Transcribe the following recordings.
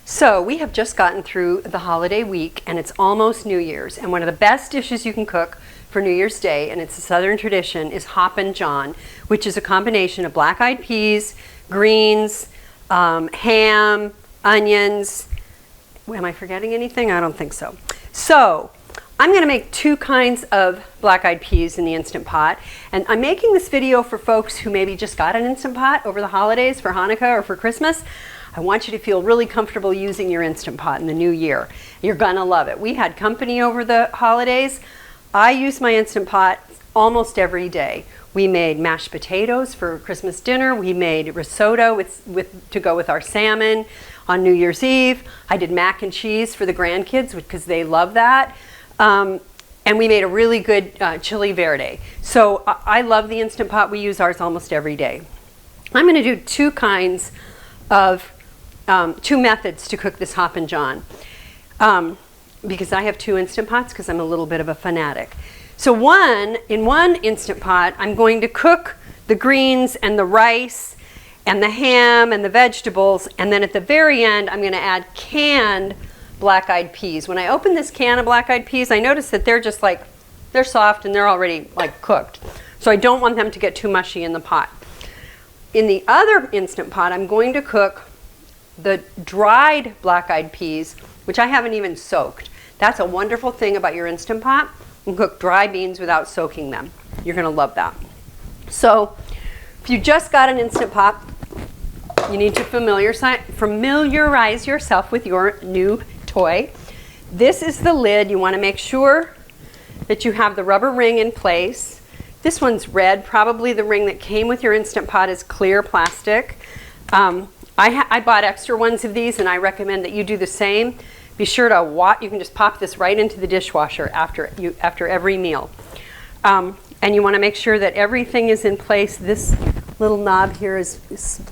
So we have just gotten through the holiday week and it's almost New Year's, and one of the best dishes you can cook for New Year's Day, and it's a Southern tradition, is Hoppin John, which is a combination of black-eyed peas, greens, ham, onions. Am I forgetting anything? I don't think so. So I'm going to make two kinds of black-eyed peas in the Instant Pot, and I'm making this video for folks who maybe just got an Instant Pot over the holidays for Hanukkah or for Christmas. I want you to feel really comfortable using your Instant Pot in the new year. You're gonna love it. We had company over the holidays. I use my Instant Pot almost every day. We made mashed potatoes for Christmas dinner. We made risotto to go with our salmon on New Year's Eve. I did mac and cheese for the grandkids because they love that. And we made a really good chili verde. So I love the Instant Pot. We use ours almost every day. I'm gonna do two kinds of two methods to cook this Hoppin John, because I have two Instant Pots because I'm a little bit of a fanatic. So in one Instant Pot, I'm going to cook the greens and the rice and the ham and the vegetables, and then at the very end, I'm going to add canned black-eyed peas. When I open this can of black-eyed peas, I notice that they're just like, they're soft and they're already like cooked. So I don't want them to get too mushy in the pot. In the other Instant Pot, I'm going to cook the dried black-eyed peas, which I haven't even soaked. That's a wonderful thing about your Instant Pot. You can cook dry beans without soaking them. You're gonna love that. So if you just got an Instant Pot, you need to familiarize yourself with your new toy. This is the lid. You wanna make sure that you have the rubber ring in place. This one's red. Probably the ring that came with your Instant Pot is clear plastic. I bought extra ones of these, and I recommend that you do the same. Be sure to you can just pop this right into the dishwasher after every meal. And you want to make sure that everything is in place. This little knob here is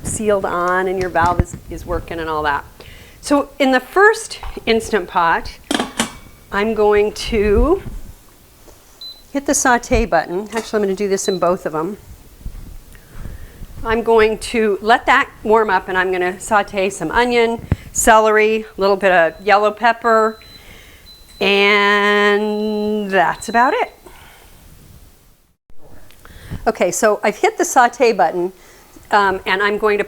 sealed on, and your valve is working and all that. So in the first Instant Pot, I'm going to hit the saute button. Actually, I'm going to do this in both of them. I'm going to let that warm up, and I'm going to saute some onion, celery, a little bit of yellow pepper, and that's about it. Okay, so I've hit the saute button, and I'm going to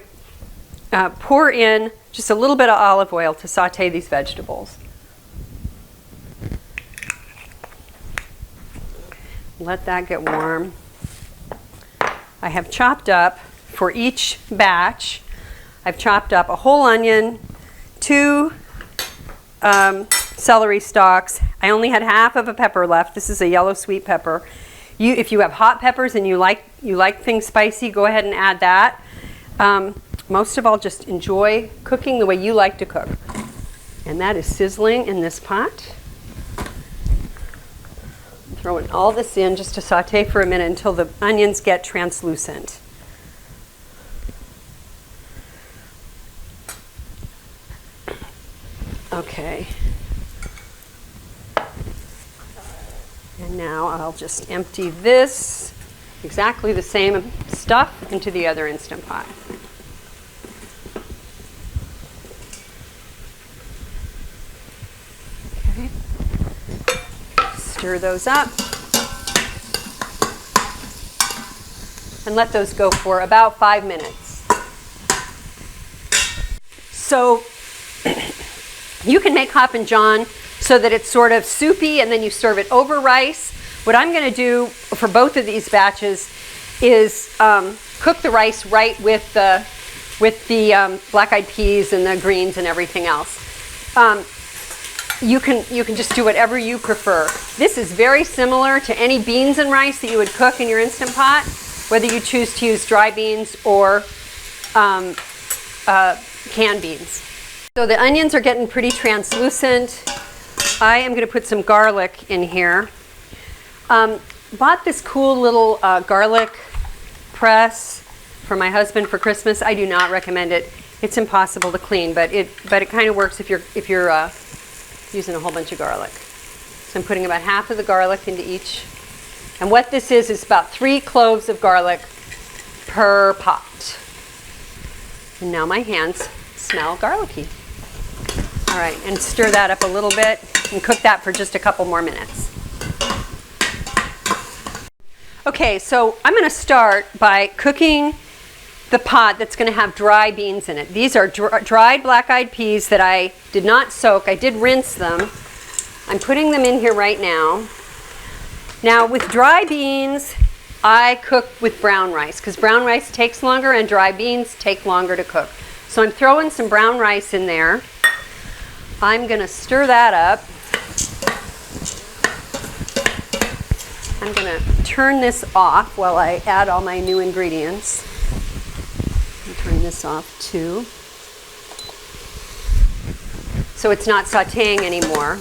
pour in just a little bit of olive oil to saute these vegetables. Let that get warm. I have chopped up, for each batch, I've chopped up a whole onion, 2 celery stalks. I only had half of a pepper left. This is a yellow sweet pepper. If you have hot peppers and you like things spicy, go ahead and add that. Most of all, just enjoy cooking the way you like to cook. And that is sizzling in this pot. Throwing all this in just to saute for a minute until the onions get translucent. Okay. And now I'll just empty this, exactly the same stuff, into the other Instant Pot. Okay. Stir those up. And let those go for about 5 minutes. So you can make Hoppin John so that it's sort of soupy, and then you serve it over rice. What I'm going to do for both of these batches is cook the rice right with the black-eyed peas and the greens and everything else. You can just do whatever you prefer. This is very similar to any beans and rice that you would cook in your Instant Pot, whether you choose to use dry beans or canned beans. So the onions are getting pretty translucent. I am going to put some garlic in here. Bought this cool little garlic press for my husband for Christmas. I do not recommend it. It's impossible to clean, but it kind of works if you're using a whole bunch of garlic. So I'm putting about half of the garlic into each. And what this is about 3 cloves of garlic per pot. And now my hands smell garlicky. All right, and stir that up a little bit and cook that for just a couple more minutes. Okay, so I'm going to start by cooking the pot that's going to have dry beans in it. These are dried black-eyed peas that I did not soak. I did rinse them. I'm putting them in here right now. Now with dry beans, I cook with brown rice because brown rice takes longer and dry beans take longer to cook. So I'm throwing some brown rice in there. I'm going to stir that up. I'm going to turn this off while I add all my new ingredients. Turn this off too. So it's not sauteing anymore.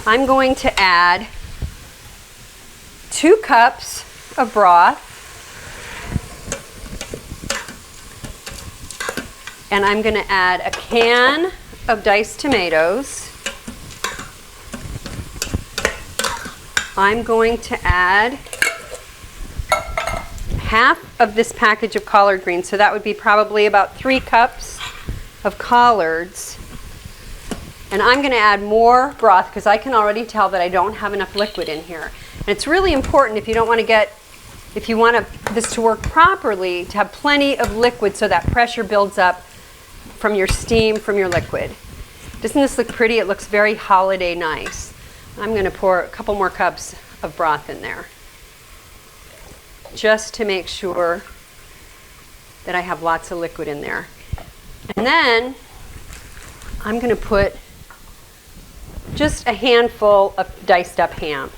I'm going to add 2 cups of broth. And I'm going to add a can of diced tomatoes. I'm going to add half of this package of collard greens, so that would be probably about 3 cups of collards. And I'm going to add more broth because I can already tell that I don't have enough liquid in here. And it's really important if you want this to work properly, to have plenty of liquid so that pressure builds up from your steam from your liquid. Doesn't this look pretty? It looks very holiday nice. I'm going to pour a couple more cups of broth in there, just to make sure that I have lots of liquid in there. And then I'm going to put just a handful of diced up ham.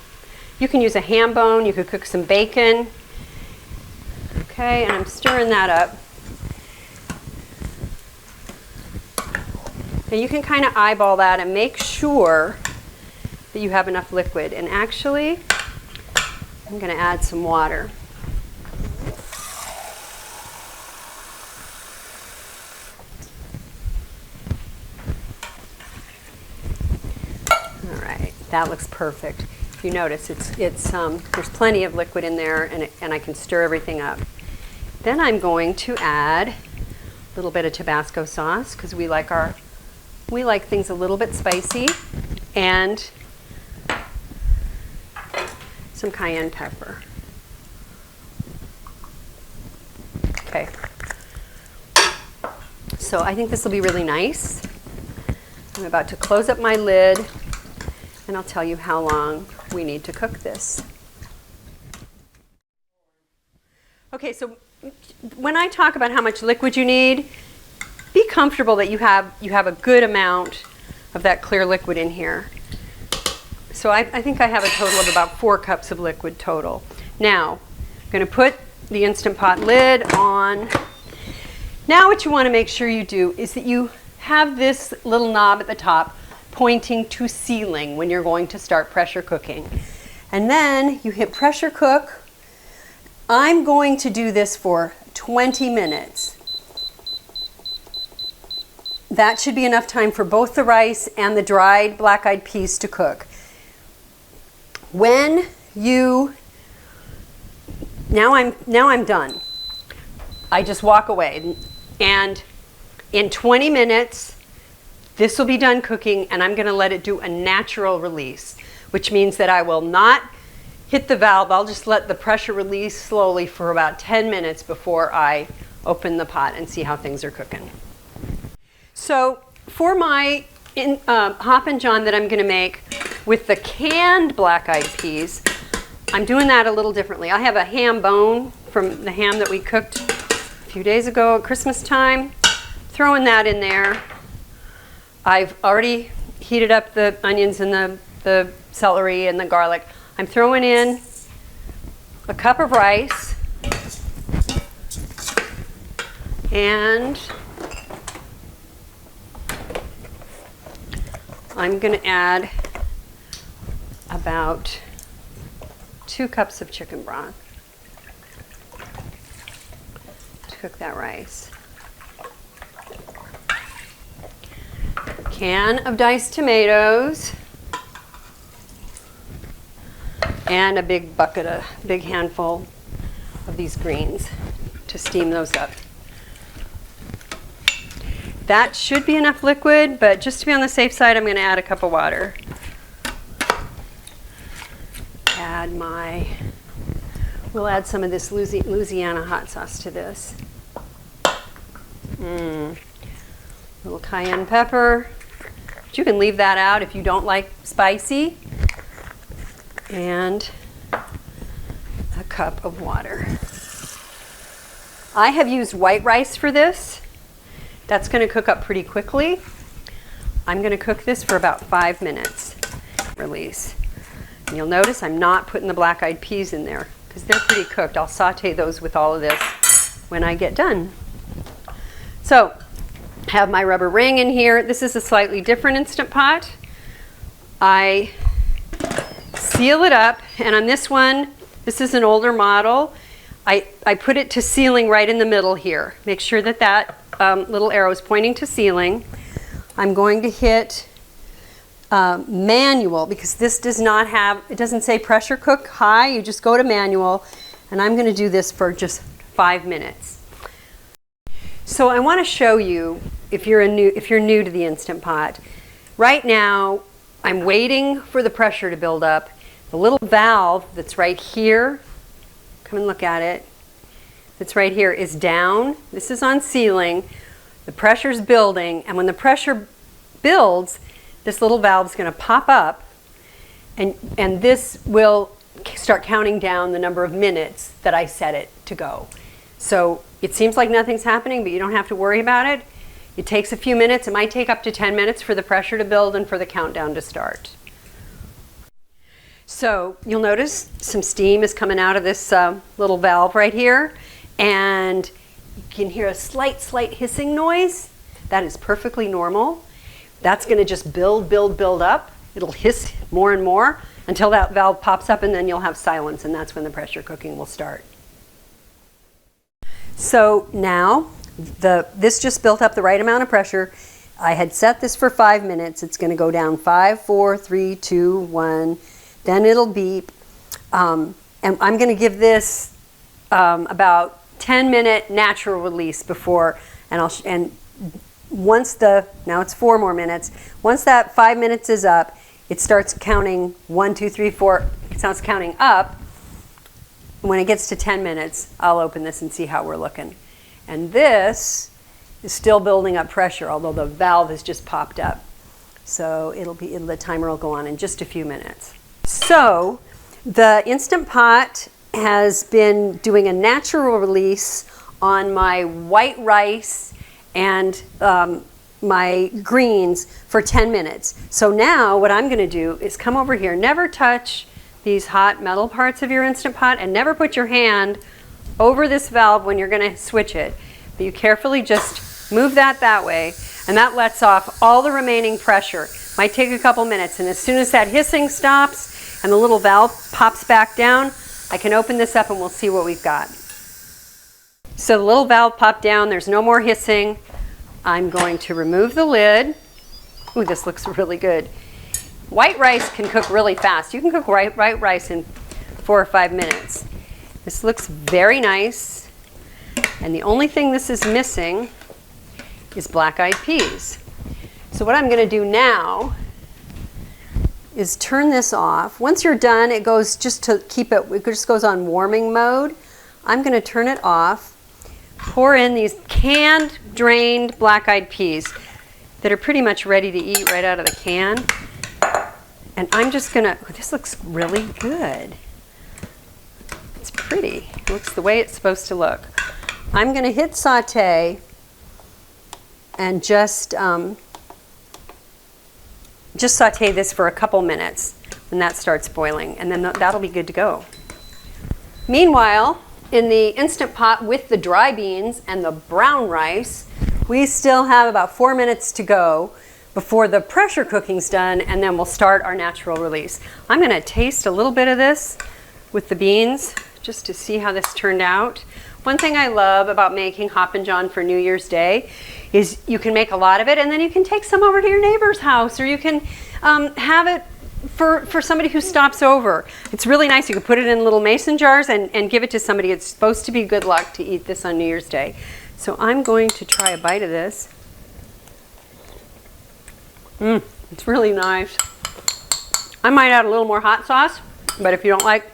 You can use a hambone, you could cook some bacon. Okay, and I'm stirring that up. And you can kind of eyeball that and make sure that you have enough liquid. And actually, I'm going to add some water. All right, that looks perfect. If you notice, there's plenty of liquid in there, and I can stir everything up. Then I'm going to add a little bit of Tabasco sauce because we like things a little bit spicy, and some cayenne pepper. Okay. So I think this will be really nice. I'm about to close up my lid, and I'll tell you how long we need to cook this. Okay, so when I talk about how much liquid you need, be comfortable that you have a good amount of that clear liquid in here. So I think I have a total of about 4 cups of liquid total. Now, I'm going to put the Instant Pot lid on. Now what you want to make sure you do is that you have this little knob at the top pointing to ceiling when you're going to start pressure cooking. And then you hit pressure cook. I'm going to do this for 20 minutes. That should be enough time for both the rice and the dried black-eyed peas to cook. Now I'm done. I just walk away, and in 20 minutes this will be done cooking, and I'm going to let it do a natural release, which means that I will not hit the valve. I'll just let the pressure release slowly for about 10 minutes before I open the pot and see how things are cooking. So for my Hoppin John that I'm going to make with the canned black-eyed peas, I'm doing that a little differently. I have a ham bone from the ham that we cooked a few days ago at Christmas time. Throwing that in there. I've already heated up the onions and the celery and the garlic. I'm throwing in a cup of rice, and I'm going to add about 2 cups of chicken broth to cook that rice. Can of diced tomatoes, and a big handful of these greens to steam those up. That should be enough liquid, but just to be on the safe side, I'm going to add a cup of water. We'll add some of this Louisiana hot sauce to this. Little cayenne pepper. But you can leave that out if you don't like spicy. And a cup of water. I have used white rice for this. That's going to cook up pretty quickly. I'm going to cook this for about 5 minutes. Release. And you'll notice I'm not putting the black-eyed peas in there because they're pretty cooked. I'll saute those with all of this when I get done. So, I have my rubber ring in here. This is a slightly different Instant Pot. I seal it up, and on this one, this is an older model. I put it to sealing right in the middle here. Make sure that that little arrow is pointing to sealing. I'm going to hit manual because this does not have, it doesn't say pressure cook high, you just go to manual, and I'm going to do this for just 5 minutes. So I want to show you, if you're new to the Instant Pot, right now I'm waiting for the pressure to build up. The little valve that's right here, come and look at it, that's right here is down. This is on sealing. The pressure's building, and when the pressure builds, this little valve is going to pop up, and this will start counting down the number of minutes that I set it to go. So it seems like nothing's happening, but you don't have to worry about it. It takes a few minutes. It might take up to 10 minutes for the pressure to build and for the countdown to start. So you'll notice some steam is coming out of this little valve right here, and you can hear a slight hissing noise. That is perfectly normal. That's going to just build up. It'll hiss more and more until that valve pops up, and then you'll have silence, and that's when the pressure cooking will start. So now this just built up the right amount of pressure. I had set this for 5 minutes. It's going to go down 5, 4, 3, 2, 1. Then it'll beep. And I'm going to give this about 10-minute natural release before, and once now it's 4 more minutes. Once that 5 minutes is up, it starts counting 1, 2, 3, 4. It starts counting up. When it gets to 10 minutes, I'll open this and see how we're looking. And this is still building up pressure, although the valve has just popped up. So the timer will go on in just a few minutes. So the Instant Pot has been doing a natural release on my white rice and my greens for 10 minutes. So now what I'm going to do is come over here. Never touch these hot metal parts of your Instant Pot, and never put your hand over this valve when you're going to switch it. But you carefully just move that way, and that lets off all the remaining pressure. Might take a couple minutes, and as soon as that hissing stops and the little valve pops back down, I can open this up and we'll see what we've got. So the little valve popped down, there's no more hissing. I'm going to remove the lid. Ooh, this looks really good. White rice can cook really fast. You can cook white rice in 4 or 5 minutes. This looks very nice. And the only thing this is missing is black-eyed peas. So what I'm going to do now is turn this off. Once you're done, it goes just to keep it just goes on warming mode. I'm going to turn it off, pour in these canned, drained black-eyed peas that are pretty much ready to eat right out of the can. And I'm just going to, this looks really good. It's pretty. It looks the way it's supposed to look. I'm going to hit saute and just saute this for a couple minutes when that starts boiling, and then that'll be good to go. Meanwhile, in the Instant Pot with the dry beans and the brown rice, we still have about 4 minutes to go before the pressure cooking's done, and then we'll start our natural release. I'm going to taste a little bit of this with the beans just to see how this turned out. One thing I love about making Hoppin John for New Year's Day is you can make a lot of it, and then you can take some over to your neighbor's house, or you can have it for somebody who stops over. It's really nice. You can put it in little mason jars and give it to somebody. It's supposed to be good luck to eat this on New Year's Day. So I'm going to try a bite of this. It's really nice. I might add a little more hot sauce, but if you don't like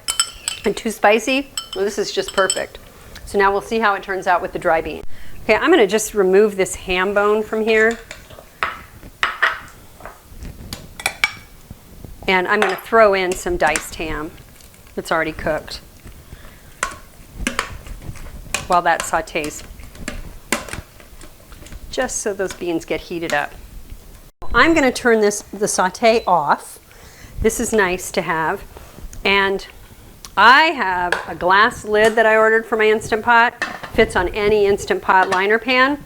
it too spicy, well, this is just perfect. So now we'll see how it turns out with the dry bean. Okay, I'm gonna just remove this ham bone from here. And I'm gonna throw in some diced ham that's already cooked while that sautés, just so those beans get heated up. I'm gonna turn the sauté off. This is nice to have. And I have a glass lid that I ordered for my Instant Pot. Fits on any Instant Pot liner pan.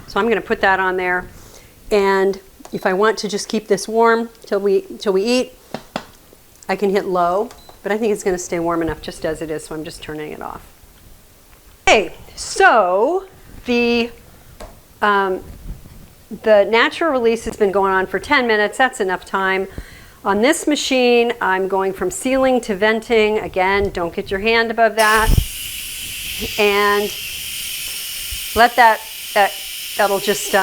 So I'm gonna put that on there. And if I want to just keep this warm till we eat, I can hit low, but I think it's gonna stay warm enough just as it is, so I'm just turning it off. Okay, so the natural release has been going on for 10 minutes. That's enough time. On this machine, I'm going from sealing to venting. Again, don't get your hand above that. And let that'll just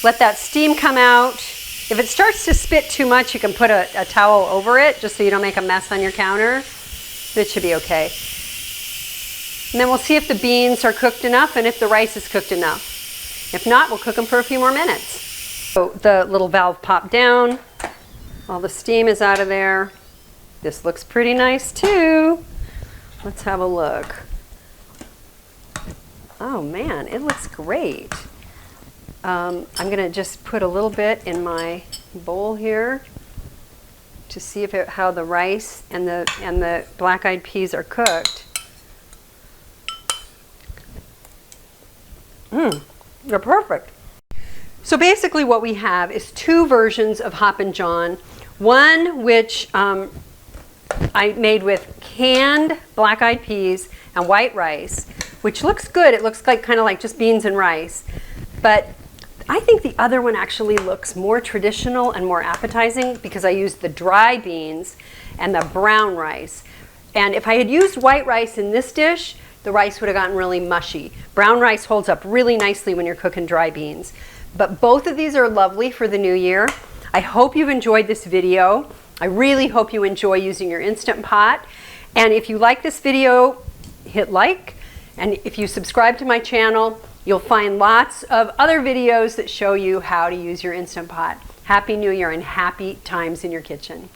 let that steam come out. If it starts to spit too much, you can put a towel over it just so you don't make a mess on your counter. It should be okay. And then we'll see if the beans are cooked enough and if the rice is cooked enough. If not, we'll cook them for a few more minutes. So the little valve popped down. All the steam is out of there. This looks pretty nice too. Let's have a look. Oh man, it looks great. I'm gonna just put a little bit in my bowl here to see how the rice and the black-eyed peas are cooked. They're perfect. So basically what we have is two versions of Hoppin John. One which I made with canned black-eyed peas and white rice, which looks good. It looks like kind of like just beans and rice. But I think the other one actually looks more traditional and more appetizing because I used the dry beans and the brown rice. And if I had used white rice in this dish, the rice would have gotten really mushy. Brown rice holds up really nicely when you're cooking dry beans. But both of these are lovely for the new year. I hope you've enjoyed this video. I really hope you enjoy using your Instant Pot. And if you like this video, hit like. And if you subscribe to my channel, you'll find lots of other videos that show you how to use your Instant Pot. Happy New Year and happy times in your kitchen.